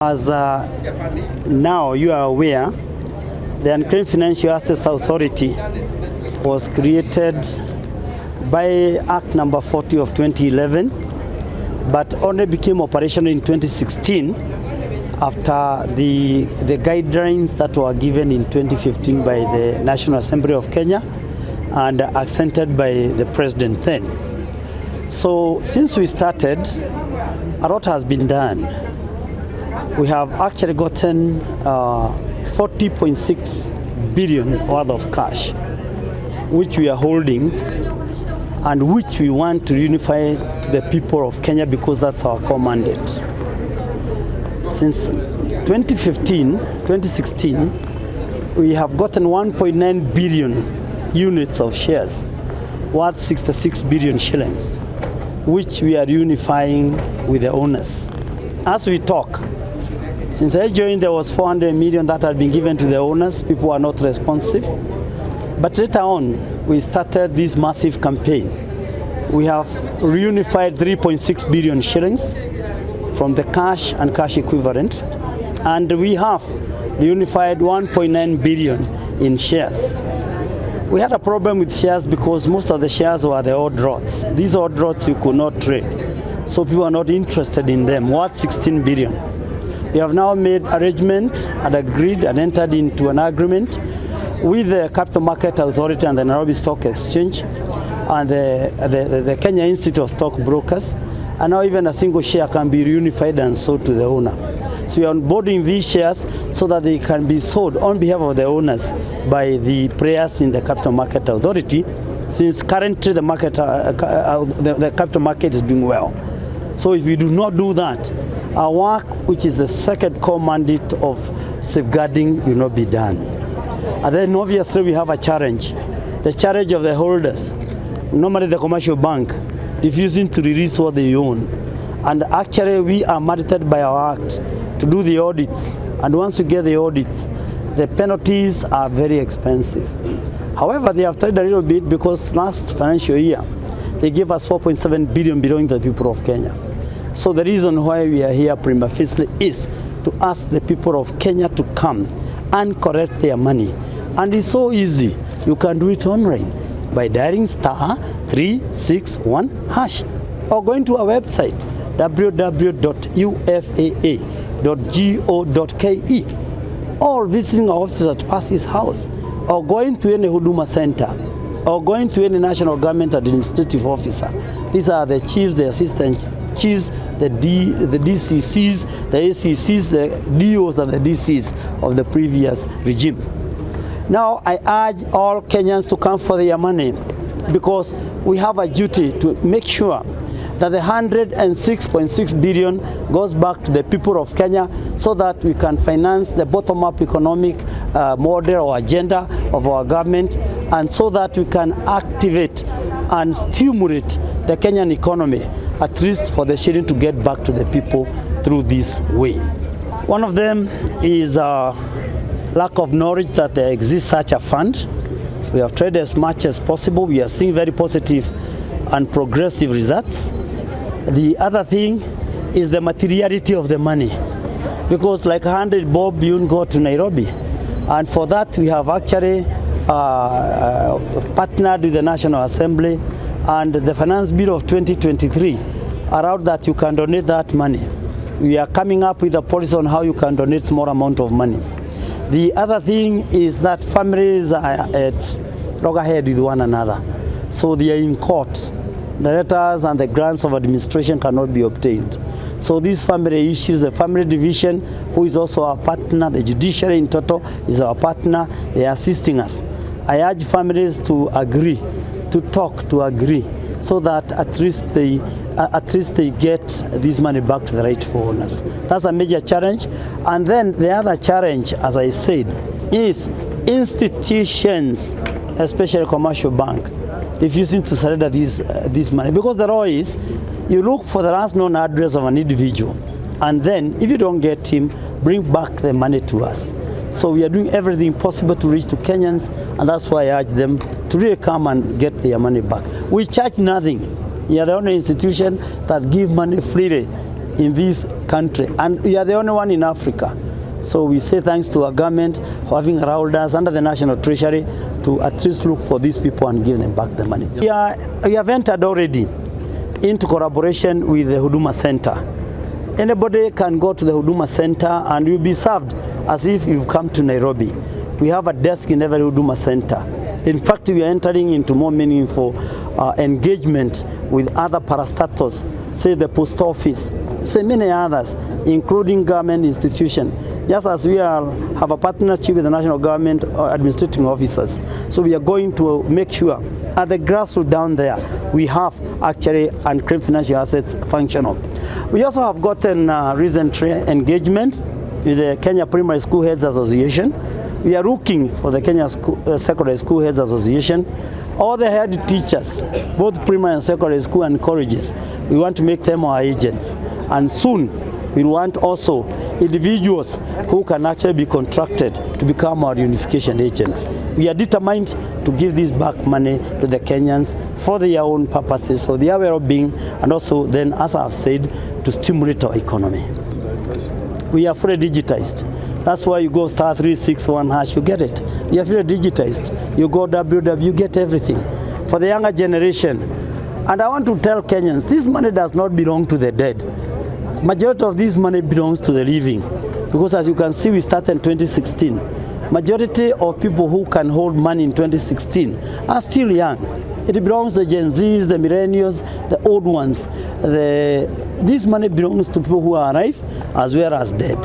As now you are aware, the Unclaimed Financial Assets Authority was created by Act number 40 of 2011, but only became operational in 2016 after the guidelines that were given in 2015 by the National Assembly of Kenya and accented by the President then. So since we started, a lot has been done. We have actually gotten 40.6 billion worth of cash, which we are holding and which we want to unify to the people of Kenya because that's our core mandate. Since 2016, we have gotten 1.9 billion units of shares worth 66 billion shillings, which we are unifying with the owners. As we talk, since I joined, there was 400 million that had been given to the owners. People are not responsive. But later on, we started this massive campaign. We have reunified 3.6 billion shillings from the cash and cash equivalent. And we have reunified 1.9 billion in shares. We had a problem with shares because most of the shares were the odd rods. These odd rods you could not trade. So people are not interested in them, worth 16 billion. We have now made arrangement and agreed and entered into an agreement with the Capital Market Authority and the Nairobi Stock Exchange and the Kenya Institute of Stockbrokers. And now even a single share can be reunified and sold to the owner. So we are onboarding these shares so that they can be sold on behalf of the owners by the players in the Capital Market Authority, since currently the capital market is doing well. So if we do not do that, our work, which is the second core mandate of safeguarding, will not be done. And then obviously we have a challenge. The challenge of the holders, normally the commercial bank, refusing to release what they own. And actually we are mandated by our act to do the audits. And once we get the audits, the penalties are very expensive. However, they have tried a little bit because last financial year, they gave us 4.7 billion belonging to the people of Kenya. So the reason why we are here prima facie is to ask the people of Kenya to come and collect their money. And it's so easy. You can do it online by dialing *361# or going to our website www.ufaa.go.ke or visiting our offices at Pasi's house or going to any Huduma Center or going to any national government administrative officer. These are the chiefs, the assistant chiefs, the DCCs, the ACCs, the DOs and the DCs of the previous regime. Now I urge all Kenyans to come for their money because we have a duty to make sure that the 106.6 billion goes back to the people of Kenya so that we can finance the bottom-up economic model or agenda of our government, and so that we can activate and stimulate the Kenyan economy, at least for the shilling to get back to the people through this way. One of them is lack of knowledge that there exists such a fund. We have tried as much as possible. We are seeing very positive and progressive results. The other thing is the materiality of the money, because like 100 bob you go to Nairobi, and for that we have actually partnered with the National Assembly, and the Finance Bill of 2023 allowed that you can donate that money. We are coming up with a policy on how you can donate small amount of money. The other thing is that families are at loggerhead with one another, so they are in court. The letters and the grants of administration cannot be obtained. So these family issues, the family division, who is also our partner, the judiciary in total is our partner, they are assisting us. I urge families to agree, to talk, to agree, so that at least they get this money back to the rightful owners. That's a major challenge. And then the other challenge, as I said, is institutions, especially commercial bank, refusing to surrender this money. Because the law is, you look for the last known address of an individual, and then if you don't get him, bring back the money to us. So we are doing everything possible to reach to Kenyans, and that's why I urge them to really come and get their money back. We charge nothing. We are the only institution that give money freely in this country, and we are the only one in Africa. So we say thanks to our government for having allowed us under the National Treasury to at least look for these people and give them back the money. We have entered already into collaboration with the Huduma Center. Anybody can go to the Huduma Center and you'll be served as if you've come to Nairobi. We have a desk in every Huduma Center. In fact, we are entering into more meaningful engagement with other parastatals, say the post office, say many others, including government institutions, just as we have a partnership with the national government administrating officers. So we are going to make sure at the grassroots down there, we have actually unclaimed financial assets functional. We also have gotten recent engagement with the Kenya Primary School Heads Association. We are looking for the Kenya Secondary School Heads Association. All the head teachers, both primary and secondary school and colleges, we want to make them our agents. And soon, we want also individuals who can actually be contracted to become our unification agents. We are determined to give this back money to the Kenyans for their own purposes, so their well-being, and also then, as I have said, to stimulate our economy. We are fully digitized. That's why you go star 361 hash, you get it. You are fully digitized. You go www, you get everything. For the younger generation, and I want to tell Kenyans, this money does not belong to the dead. Majority of this money belongs to the living. Because as you can see, we started in 2016. Majority of people who can hold money in 2016 are still young. It belongs to the Gen Zs, the millennials, the old ones. This money belongs to people who are alive as well as dead.